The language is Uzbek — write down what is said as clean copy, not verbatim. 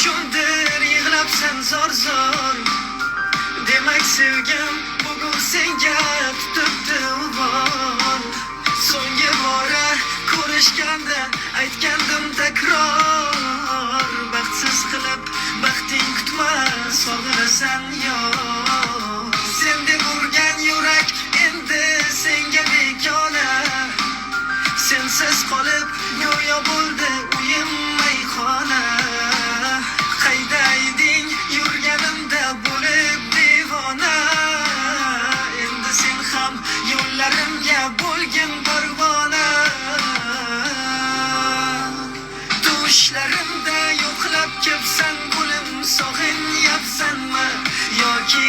uchundir yig'labsan zor demak sevgim bugun senga tutibdi uvol so'nggi bora ko'rishganda aytgandim takror baxtsiz qilib baxting kutma sog'inasan yor sen deb urgan yurak endi senga begona sensiz qolib go'yo bo'ldi uyim mayxona qayda eding yurganimda bo'lib devona endi sen ham yo'llarimga bo'lgin parvona tushlarimda yo'qlab kelsan gulim sog'inyapsanmi yoki